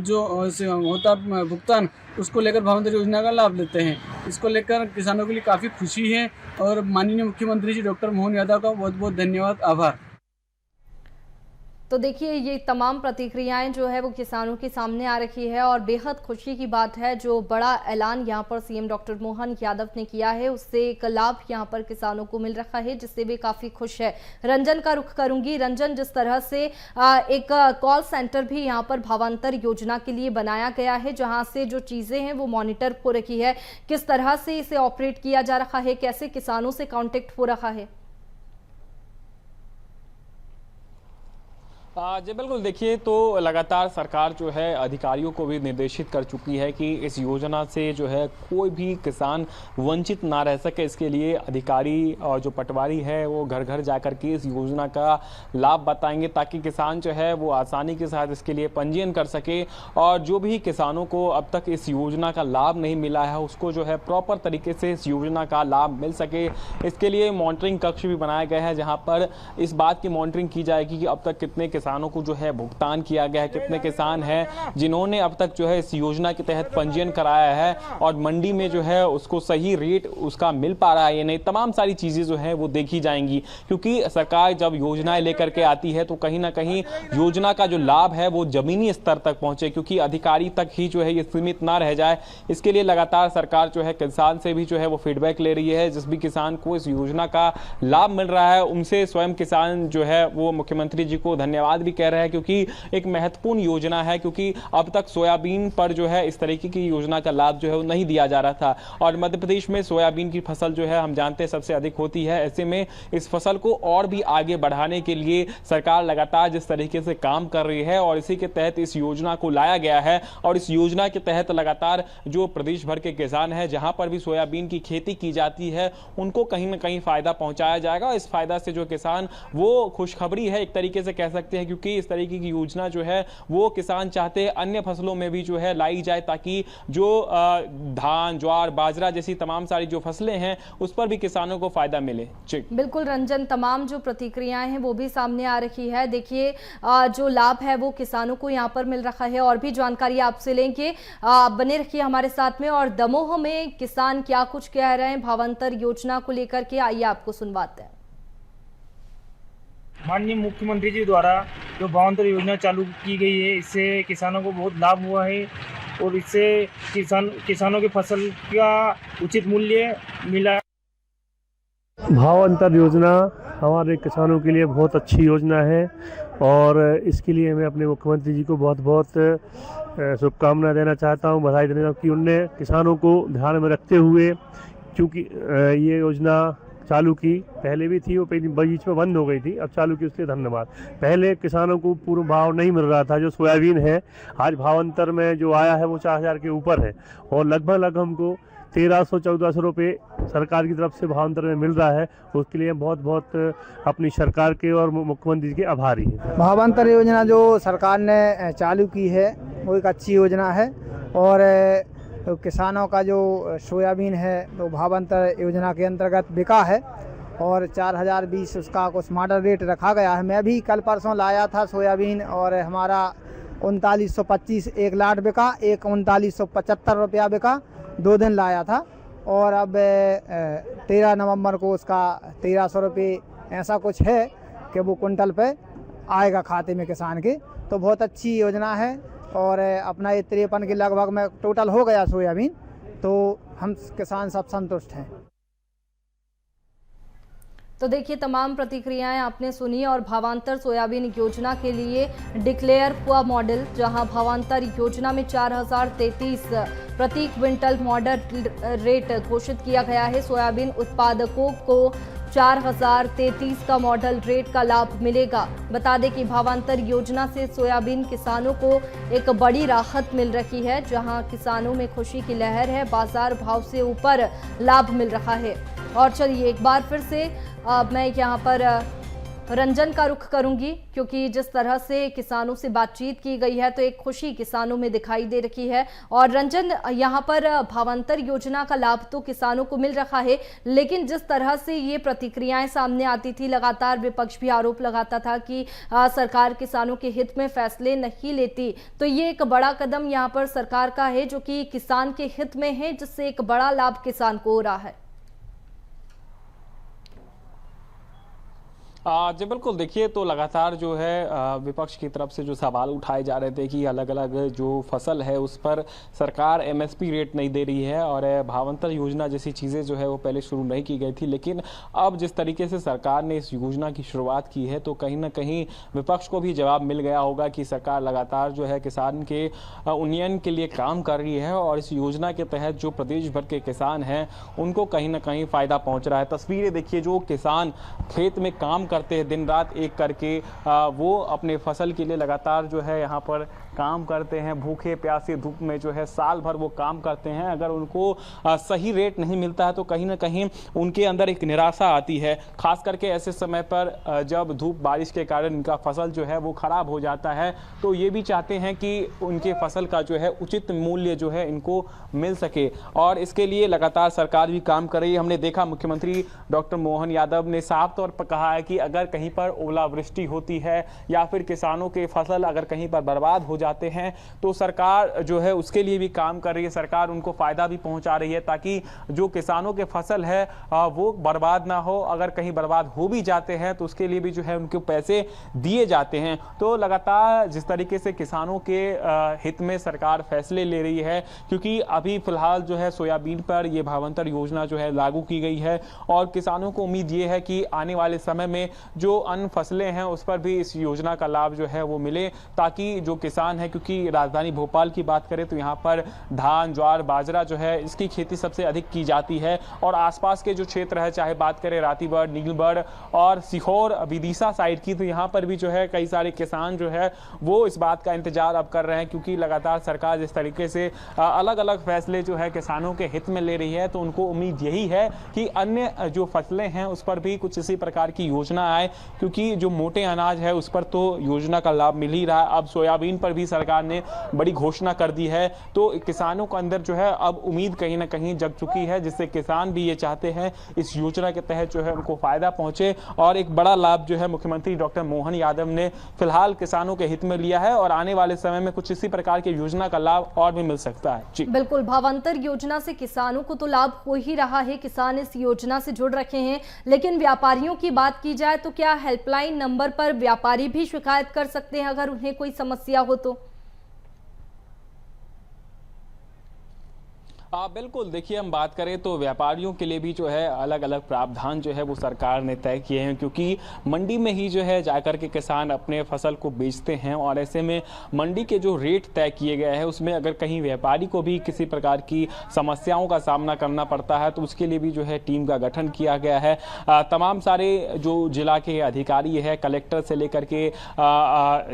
जो होता भुगतान, उसको लेकर भावांतर योजना का लाभ लेते हैं। इसको लेकर किसानों के लिए काफ़ी खुशी है और माननीय मुख्यमंत्री जी डॉक्टर मोहन यादव का बहुत बहुत धन्यवाद, आभार। तो देखिए, ये तमाम प्रतिक्रियाएं जो है वो किसानों के सामने आ रही है और बेहद खुशी की बात है। जो बड़ा ऐलान यहाँ पर सीएम डॉक्टर मोहन यादव ने किया है, उससे एक लाभ यहाँ पर किसानों को मिल रहा है, जिससे वे काफ़ी खुश है। रंजन का रुख करूंगी। रंजन, जिस तरह से एक कॉल सेंटर भी यहाँ पर भावांतर योजना के लिए बनाया गया है, जहाँ से जो चीज़ें हैं वो मॉनिटर हो रही है, किस तरह से इसे ऑपरेट किया जा रहा है, कैसे किसानों से कॉन्टेक्ट हो रहा है? जी बिल्कुल, देखिए तो लगातार सरकार जो है अधिकारियों को भी निर्देशित कर चुकी है कि इस योजना से जो है कोई भी किसान वंचित ना रह सके। इसके लिए अधिकारी और जो पटवारी है वो घर घर जाकर के इस योजना का लाभ बताएंगे, ताकि किसान जो है वो आसानी के साथ इसके लिए पंजीयन कर सके। और जो भी किसानों को अब तक इस योजना का लाभ नहीं मिला है, उसको जो है प्रॉपर तरीके से इस योजना का लाभ मिल सके, इसके लिए मॉनिटरिंग कक्ष भी बनाया गया है, जहाँ पर इस बात की मॉनिटरिंग की जाएगी कि अब तक कितने किसानों को जो है भुगतान किया गया है, कितने किसान हैं जिन्होंने अब तक जो है इस योजना के तहत पंजीयन कराया है और मंडी में जो है उसको सही रेट उसका मिल पा रहा है या नहीं। तमाम सारी चीजें जो है वो देखी जाएंगी, क्योंकि सरकार जब योजनाएं लेकर के आती है तो कहीं ना कहीं योजना का जो लाभ है वो जमीनी स्तर तक पहुंचे, क्योंकि अधिकारी तक ही जो है ये सीमित ना रह जाए। इसके लिए लगातार सरकार जो है किसान से भी जो है वो फीडबैक ले रही है। जिस भी किसान को इस योजना का लाभ मिल रहा है, उनसे स्वयं किसान जो है वो मुख्यमंत्री जी को धन्यवाद धन्यवाद भी कह रहे हैं, क्योंकि एक महत्वपूर्ण योजना है, क्योंकि अब तक सोयाबीन पर जो है इस तरीके की योजना का लाभ जो है वो नहीं दिया जा रहा था। और मध्य प्रदेश में सोयाबीन की फसल जो है हम जानते हैं सबसे अधिक होती है। ऐसे में इस फसल को और भी आगे बढ़ाने के लिए सरकार लगातार जिस तरीके से काम कर रही है और इसी के तहत इस योजना को लाया गया है। और इस योजना के तहत लगातार जो प्रदेश भर के किसान हैं, जहां पर भी सोयाबीन की खेती की जाती है, उनको कहीं ना कहीं फायदा पहुंचाया जाएगा। इस फायदा से जो किसान, वो खुशखबरी है एक तरीके से कह सकते हैं, क्योंकि इस तरीके की योजना जो है वो किसान चाहते हैं अन्य फसलों में भी जो है लाई जाए, ताकि जो धान, ज्वार, बाजरा जैसी तमाम सारी जो फसलें हैं उस पर भी किसानों को फायदा मिले। बिल्कुल रंजन, तमाम जो प्रतिक्रियाएं हैं वो भी सामने आ रही है। देखिए जो लाभ है वो किसानों को यहाँ पर मिल रहा है। और भी जानकारी आपसे लेंगे, आप बने रखिए हमारे साथ में। और दमोह में किसान क्या कुछ कह रहे हैं भावांतर योजना को लेकर के, आइए आपको सुनवाते हैं। माननीय मुख्यमंत्री जी द्वारा जो भावांतर योजना चालू की गई है, इससे किसानों को बहुत लाभ हुआ है और इससे किसानों की फसल का उचित मूल्य मिला। भावांतर योजना हमारे किसानों के लिए बहुत अच्छी योजना है और इसके लिए मैं अपने मुख्यमंत्री जी को बहुत बहुत शुभकामनाएं देना चाहता हूं, बधाई देना कि उनने किसानों को ध्यान में रखते हुए, क्योंकि ये योजना चालू की पहले भी थी, वो बीच में बंद हो गई थी, अब चालू की उसके धन्यवाद। पहले किसानों को पूर्ण भाव नहीं मिल रहा था। जो सोयाबीन है आज भावांतर में जो आया है वो 4000 के ऊपर है और लगभग हमको 1300-1400 रुपये सरकार की तरफ से भावांतर में मिल रहा है। उसके लिए बहुत बहुत अपनी सरकार के और मुख्यमंत्री के आभारी हैं। भावांतर योजना जो सरकार ने चालू की है वो एक अच्छी योजना है और किसानों का जो सोयाबीन है तो भावांतर योजना के अंतर्गत बिका है और 4020 उसका कुछ मॉडल रेट रखा गया है। मैं भी कल परसों लाया था सोयाबीन और हमारा 3925 एक लाट बिका, एक 3975 रुपया बिका, 2 दिन लाया था। और अब 13 नवंबर को उसका 1300 रुपये ऐसा कुछ है कि वो कुंटल पे आएगा खाते में किसान के। तो बहुत अच्छी योजना है और अपना ये 53 के लगभग में टोटल हो गया सोयाबीन, तो हम किसान सब संतुष्ट हैं। तो देखिए तमाम प्रतिक्रियाएं आपने सुनी। और भावांतर सोयाबीन योजना के लिए डिक्लेयर हुआ मॉडल, जहां भावांतर योजना में 4033 प्रति क्विंटल मॉडल रेट घोषित किया गया है। सोयाबीन उत्पादकों को 4033 का मॉडल रेट का लाभ मिलेगा। बता दें कि भावांतर योजना से सोयाबीन किसानों को एक बड़ी राहत मिल रही है, जहां किसानों में खुशी की लहर है। बाजार भाव से ऊपर लाभ मिल रहा है। और चलिए एक बार फिर से मैं यहाँ पर रंजन का रुख करूंगी, क्योंकि जिस तरह से किसानों से बातचीत की गई है तो एक खुशी किसानों में दिखाई दे रही है। और रंजन, यहाँ पर भावांतर योजना का लाभ तो किसानों को मिल रहा है, लेकिन जिस तरह से ये प्रतिक्रियाएं सामने आती थी, लगातार विपक्ष भी आरोप लगाता था कि सरकार किसानों के हित में फैसले नहीं लेती। तो ये एक बड़ा कदम यहाँ पर सरकार का है जो कि किसान के हित में है, जिससे एक बड़ा लाभ किसान को हो रहा है। जी बिल्कुल, देखिए तो लगातार जो है विपक्ष की तरफ से जो सवाल उठाए जा रहे थे कि अलग अलग जो फसल है उस पर सरकार एमएसपी रेट नहीं दे रही है और भावांतर योजना जैसी चीज़ें जो है वो पहले शुरू नहीं की गई थी। लेकिन अब जिस तरीके से सरकार ने इस योजना की शुरुआत की है तो कहीं ना कहीं विपक्ष को भी जवाब मिल गया होगा कि सरकार लगातार जो है किसान के उन्नयन के लिए काम कर रही है और इस योजना के तहत जो प्रदेश भर के किसान हैं उनको कहीं ना कहीं फ़ायदा पहुँच रहा है। तस्वीरें देखिए, जो किसान खेत में काम करते हैं दिन रात एक करके, वो अपने फसल के लिए लगातार जो है यहाँ पर काम करते हैं, भूखे प्यासे धूप में जो है साल भर वो काम करते हैं। अगर उनको सही रेट नहीं मिलता है तो कहीं ना कहीं उनके अंदर एक निराशा आती है, खास करके ऐसे समय पर जब धूप बारिश के कारण इनका फसल जो है वो खराब हो जाता है। तो ये भी चाहते हैं कि उनके फसल का जो है उचित मूल्य जो है इनको मिल सके और इसके लिए लगातार सरकार भी काम कर रही है। हमने देखा मुख्यमंत्री डॉक्टर मोहन यादव ने साफ तौर पर कहा है कि अगर कहीं पर ओलावृष्टि होती है या फिर किसानों के फसल अगर कहीं पर बर्बाद हो जाते हैं तो सरकार जो है उसके लिए भी काम कर रही है। सरकार उनको फायदा भी पहुंचा रही है ताकि जो किसानों के फसल है वो बर्बाद ना हो। अगर कहीं बर्बाद हो भी जाते हैं तो उसके लिए भी जो है उनको पैसे दिए जाते हैं। तो लगातार जिस तरीके से किसानों के हित में सरकार फैसले ले रही है, क्योंकि अभी फिलहाल जो है सोयाबीन पर ये भावांतर योजना जो है लागू की गई है और किसानों को उम्मीद ये है कि आने वाले समय में जो अन्य फसलें हैं उस पर भी इस योजना का लाभ जो है वो मिले, ताकि जो किसान है, क्योंकि राजधानी भोपाल की बात करें तो यहाँ पर धान, ज्वार, बाजरा जो है इसकी खेती सबसे अधिक की जाती है और आसपास के जो क्षेत्र है, चाहे बात करें रातीबढ़, नीलबढ़ और सीहोर, विदिशा साइड की, तो यहाँ पर भी जो है कई सारे किसान जो है वो इस बात का इंतजार अब कर रहे हैं, क्योंकि लगातार सरकार जिस तरीके से अलग अलग फैसले जो है किसानों के हित में ले रही है, तो उनको उम्मीद यही है कि अन्य जो फसलें हैं उस पर भी कुछ इसी प्रकार की योजना आए, क्योंकि जो मोटे अनाज है उस पर तो योजना का लाभ मिल ही रहा है। अब सोयाबीन पर भी सरकार ने बड़ी घोषणा कर दी है, तो किसानों के अंदर जो है अब उम्मीद कहीं ना कहीं जग चुकी है, जिससे किसान भी ये चाहते हैं इस योजना के तहत जो है उनको फायदा पहुंचे। और एक बड़ा लाभ जो है मुख्यमंत्री डॉक्टर मोहन यादव ने फिलहाल किसानों के हित में लिया है और आने वाले समय में कुछ इसी प्रकार की योजना का लाभ और भी मिल सकता है। जी बिल्कुल, भावांतर योजना से किसानों को तो लाभ हो ही रहा है, किसान इस योजना से जुड़ रखे हैं, लेकिन व्यापारियों की बात की जाए तो क्या हेल्पलाइन नंबर पर व्यापारी भी शिकायत कर सकते हैं अगर उन्हें कोई समस्या हो तो? बिल्कुल, देखिए हम बात करें तो व्यापारियों के लिए भी जो है अलग अलग प्रावधान जो है वो सरकार ने तय किए हैं, क्योंकि मंडी में ही जो है जाकर के किसान अपने फसल को बेचते हैं और ऐसे में मंडी के जो रेट तय किए गए हैं उसमें अगर कहीं व्यापारी को भी किसी प्रकार की समस्याओं का सामना करना पड़ता है तो उसके लिए भी जो है टीम का गठन किया गया है। तमाम सारे जो जिला के अधिकारी है, कलेक्टर से लेकर के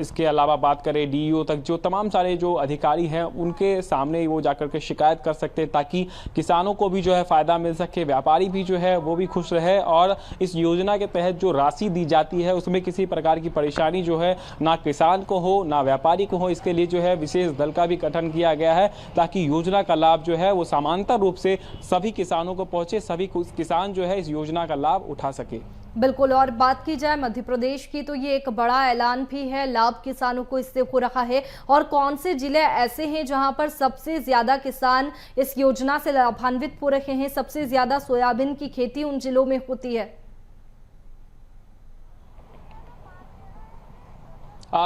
इसके अलावा बात करें DEO तक, जो तमाम सारे जो अधिकारी हैं उनके सामने वो जाकर के शिकायत कर सकते, ताकि किसानों को भी जो है फायदा मिल सके, व्यापारी भी जो है वो भी खुश रहे और इस योजना के तहत जो राशि दी जाती है उसमें किसी प्रकार की परेशानी जो है ना किसान को हो ना व्यापारी को हो। इसके लिए जो है विशेष दल का भी गठन किया गया है, ताकि योजना का लाभ जो है वो समांतर रूप से सभी किसानों को पहुंचे, सभी किसान जो है इस योजना का लाभ उठा सके। बिल्कुल, और बात की जाए मध्य प्रदेश की तो ये एक बड़ा ऐलान भी है, लाभ किसानों को इससे हो रहा है। और कौन से जिले ऐसे हैं जहां पर सबसे ज्यादा किसान इस योजना से लाभान्वित हो रहे हैं, सबसे ज्यादा सोयाबीन की खेती उन जिलों में होती है?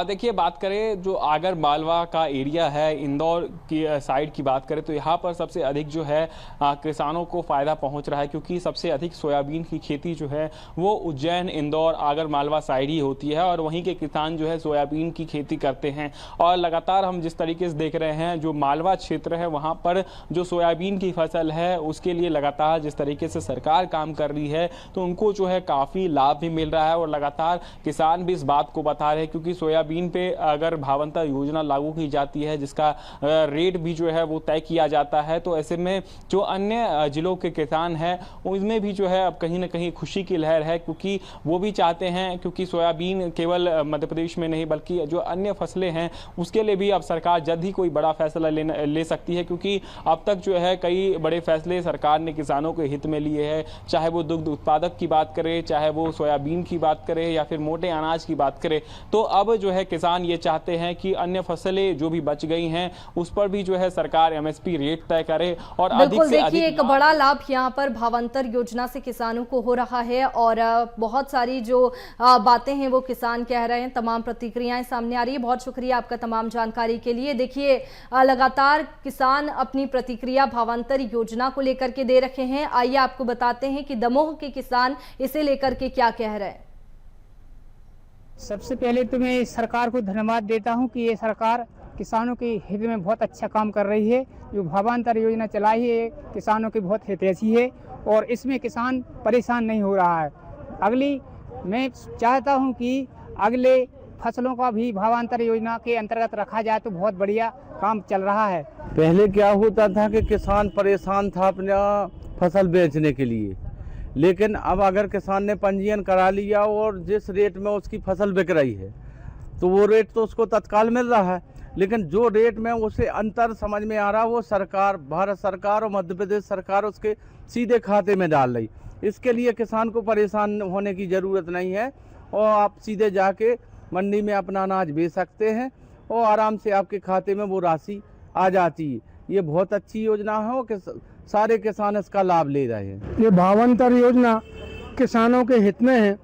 देखिए बात करें जो आगर मालवा का एरिया है, इंदौर की साइड की बात करें तो यहाँ पर सबसे अधिक जो है किसानों को फ़ायदा पहुँच रहा है, क्योंकि सबसे अधिक सोयाबीन की खेती जो है वो उज्जैन, इंदौर, आगर मालवा साइड ही होती है और वहीं के किसान जो है सोयाबीन की खेती करते हैं। और लगातार हम जिस तरीके से देख रहे हैं जो मालवा क्षेत्र है वहाँ पर जो सोयाबीन की फसल है उसके लिए लगातार जिस तरीके से सरकार काम कर रही है तो उनको जो है काफ़ी लाभ भी मिल रहा है और लगातार किसान भी इस बात को बता रहे हैं, क्योंकि सोयाबीन पे अगर भावांतर योजना लागू की जाती है जिसका रेट भी जो है वो तय किया जाता है, तो ऐसे में जो अन्य जिलों के किसान हैं उनमें भी जो है अब कहीं ना कहीं खुशी की लहर है, क्योंकि वो भी चाहते हैं, क्योंकि सोयाबीन केवल मध्य प्रदेश में नहीं बल्कि जो अन्य फसलें हैं उसके लिए भी अब सरकार जल्द ही कोई बड़ा फैसला ले सकती है, क्योंकि अब तक जो है कई बड़े फैसले सरकार ने किसानों के हित में लिए हैं, चाहे वो दुग्ध उत्पादक की बात करें, चाहे वो सोयाबीन की बात करें या फिर मोटे अनाज की बात करें। तो अब जो है किसान ये चाहते हैं कि अन्य फसलें जो भी बच गई हैं उस पर भी जो है सरकार MSP रेट तय करे और अधिक से अधिक। एक बड़ा लाभ यहाँ पर भावांतर योजना से किसानों को हो रहा है और बहुत सारी जो बातें हैं वो किसान कह रहे हैं, तमाम प्रतिक्रियाएं सामने आ रही है। बहुत शुक्रिया आपका तमाम जानकारी के लिए। देखिए लगातार किसान अपनी प्रतिक्रिया भावांतर योजना को लेकर के दे रखे हैं। आइए आपको बताते हैं कि दमोह के किसान इसे लेकर के क्या कह रहे हैं। सबसे पहले तो मैं सरकार को धन्यवाद देता हूं कि ये सरकार किसानों के हित में बहुत अच्छा काम कर रही है। जो भावांतर योजना चलाई है किसानों की बहुत हितैषी है और इसमें किसान परेशान नहीं हो रहा है। अगली मैं चाहता हूं कि अगले फसलों का भी भावांतर योजना के अंतर्गत रखा जाए तो बहुत बढ़िया काम चल रहा है। पहले क्या होता था कि किसान परेशान था अपना फसल बेचने के लिए, लेकिन अब अगर किसान ने पंजीयन करा लिया और जिस रेट में उसकी फसल बिक रही है तो वो रेट तो उसको तत्काल मिल रहा है, लेकिन जो रेट में उसे अंतर समझ में आ रहा है वो सरकार, भारत सरकार और मध्य प्रदेश सरकार उसके सीधे खाते में डाल रही। इसके लिए किसान को परेशान होने की ज़रूरत नहीं है और आप सीधे जाके मंडी में अपना अनाज बेच सकते हैं और आराम से आपके खाते में वो राशि आ जाती है। ये बहुत अच्छी योजना है और सारे किसान इसका लाभ ले रहे हैं। ये भावांतर योजना किसानों के हित में है।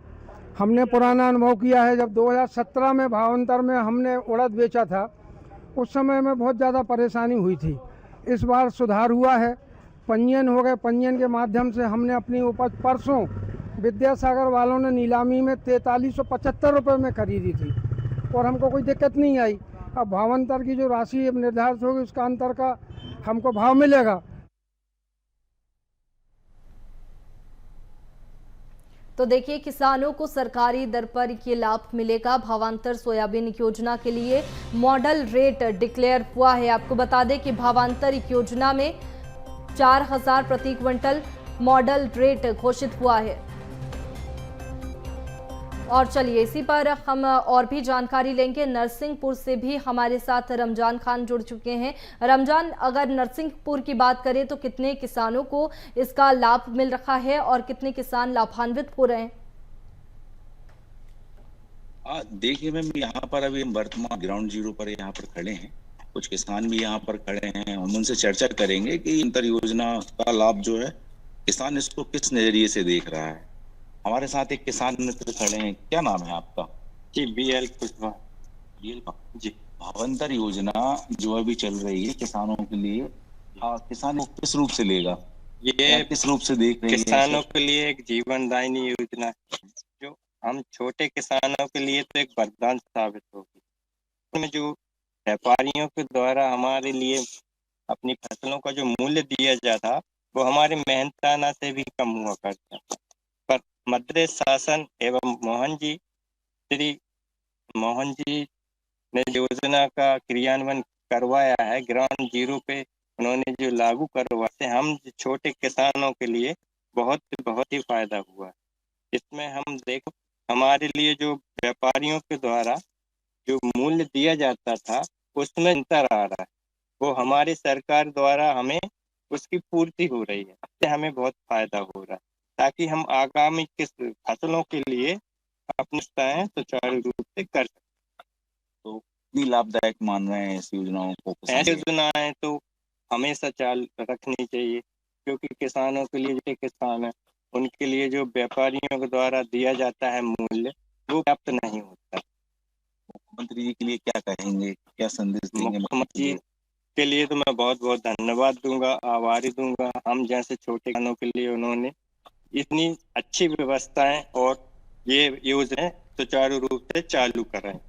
हमने पुराना अनुभव किया है, जब 2017 में भावांतर में हमने उड़द बेचा था उस समय में बहुत ज़्यादा परेशानी हुई थी। इस बार सुधार हुआ है, पंजीयन हो गए। पंजीयन के माध्यम से हमने अपनी उपज परसों विद्यासागर वालों ने नीलामी में 4375 रुपये में खरीदी थी और हमको कोई दिक्कत नहीं आई। अब भावांतर की जो राशि अब निर्धारित होगी उसका अंतर का हमको भाव मिलेगा। तो देखिए, किसानों को सरकारी दर पर ये लाभ मिलेगा। भावांतर सोयाबीन योजना के लिए मॉडल रेट डिक्लेयर हुआ है। आपको बता दें कि भावांतर योजना में 4000 प्रति क्विंटल मॉडल रेट घोषित हुआ है। और चलिए इसी पर हम और भी जानकारी लेंगे। नरसिंहपुर से भी हमारे साथ रमजान खान जुड़ चुके हैं। रमजान, अगर नरसिंहपुर की बात करें तो कितने किसानों को इसका लाभ मिल रहा है और कितने किसान लाभान्वित हो रहे हैं? देखिए मैम, यहाँ पर अभी हम वर्तमान ग्राउंड जीरो पर यहाँ पर खड़े हैं। कुछ किसान भी यहाँ पर खड़े हैं। हम उनसे चर्चा करेंगे कि अंतर योजना का लाभ जो है किसान इसको किस नजरिए से देख रहा है। हमारे साथ एक किसान मित्र खड़े हैं। क्या नाम है आपका? जी, BL कुशवाहा जी। भावांतर योजना जो अभी चल रही है किसानों के लिए, किसान को किस रूप से लेगा, ये किस रूप से देख रही है? किसानों के लिए एक जीवनदायिनी योजना है, जो हम छोटे किसानों के लिए तो एक वरदान साबित होगी। इसमें जो व्यापारियों के द्वारा हमारे लिए अपनी फसलों का जो मूल्य दिया जाता वो हमारे मेहनताना से भी कम हुआ करता। पर मध्य प्रदेश शासन एवं श्री मोहन जी ने योजना का क्रियान्वयन करवाया है। ग्राउंड जीरो पे उन्होंने जो लागू करवा से हम छोटे किसानों के लिए बहुत ही फायदा हुआ। इसमें हम देखो, हमारे लिए जो व्यापारियों के द्वारा जो मूल्य दिया जाता था उसमें अंतर आ रहा है, वो हमारी सरकार द्वारा हमें उसकी पूर्ति हो रही है। इससे हमें बहुत फायदा हो रहा है, ताकि हम आगामी किस फसलों के लिए अपने सुचारू रूप से कर सकें। तो भी लाभदायक मान रहे हैं इस योजनाओं को? ऐसी योजनाएं तो हमेशा चालू रखनी चाहिए, क्योंकि किसानों के लिए, जो किसान है उनके लिए जो व्यापारियों के द्वारा दिया जाता है मूल्य, वो प्राप्त नहीं होता। मुख्यमंत्री जी के लिए क्या कहेंगे, क्या संदेश देंगे? मुख्यमंत्री के लिए तो मैं बहुत धन्यवाद दूंगा, आभारी दूंगा। हम जैसे छोटे किसानों के लिए उन्होंने इतनी अच्छी व्यवस्थाएं और ये योजना सुचारू रूप से चालू कराएं।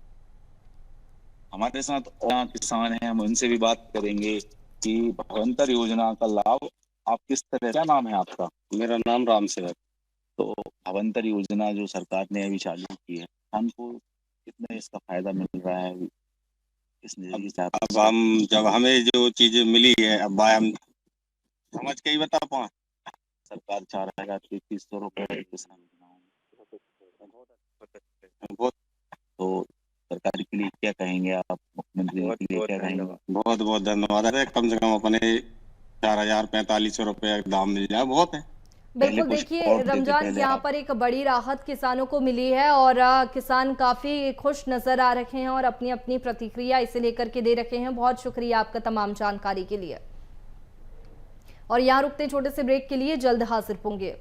हमारे साथ और किसान हैं, हम उनसे भी बात करेंगे कि भावांतर योजना का लाभ आप किस तरह, क्या नाम है आपका? मेरा नाम राम सेवक। तो भावांतर योजना जो सरकार ने अभी चालू की है, हमको कितना इसका फायदा मिल रहा है? अब हम जब हमें जो चीज मिली है, अब हम समझ के ही बता पाए। सरकार 4300 रुपए किसान बहुत। तो सरकार के लिए क्या कहेंगे आप? मुख्यमंत्री के लिए क्या कहेंगे? बहुत धन्यवाद है। कम से कम अपने 4000-4500 रुपये दाम मिल जाए, बहुत है। बिल्कुल। देखिए रमजान, यहाँ पर एक बड़ी राहत किसानों को मिली है और किसान काफी खुश नजर आ रहे हैं और अपनी अपनी प्रतिक्रिया इसे लेकर के दे रखे हैं। बहुत शुक्रिया आपका तमाम जानकारी के लिए। और यहाँ रुकते छोटे से ब्रेक के लिए, जल्द हाजिर होंगे।